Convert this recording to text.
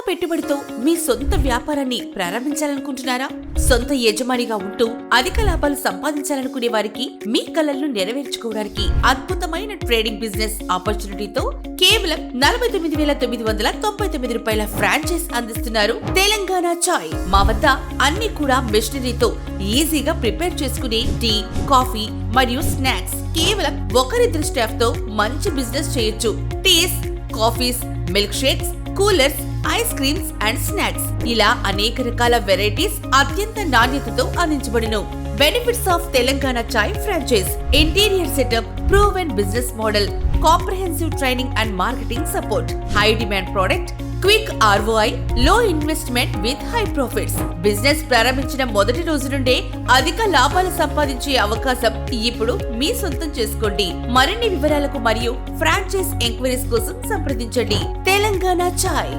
పెట్టుబడితో మీ సొంత వ్యాపారాన్ని ప్రారంభించాలనుకుంటున్నారా? సొంత యజమానిగా ఉంటూ అధిక లాభాలు సంపాదించాలనుకునే వారికి మీ కలలను నెరవేర్చుకోవడానికి అద్భుతమైన ట్రేడింగ్ బిజినెస్ ఆపర్చునిటీతో కేవలం 49,999 రూపాయల ఫ్రాంచైజ్ అందిస్తున్నారు తెలంగాణ చాయ్. మా వద్ద అన్ని కూడా మెషినరీతో ఈజీగా ప్రిపేర్ చేసుకునే టీ, కాఫీ మరియు స్నాక్స్ కేవలం ఒకరిద్దరు స్టాఫ్ తో మంచి బిజినెస్ చేయొచ్చు. Teas, coffees, milk shakes, coolers, ice creams and snacks ఇలా అనేక రకాల వెరైటీస్ అత్యంత నాణ్యతతో అందించబడును. Benefits of Telangana chai franchise: interior setup, proven business model, comprehensive training and marketing support, high demand product, quick ROI, low investment with high profits. Business ప్రారంభించిన మొదటి రోజు నుండే అధిక లాభాలు సంపాదించే అవకాశం ఇప్పుడు మీ సొంతం చేసుకోండి. మరిన్ని వివరాలకు మరియు ఫ్రాంచైజ్ ఎంక్వైరీస్ కోసం సంప్రదించండి. తెలంగాణ చాయ్.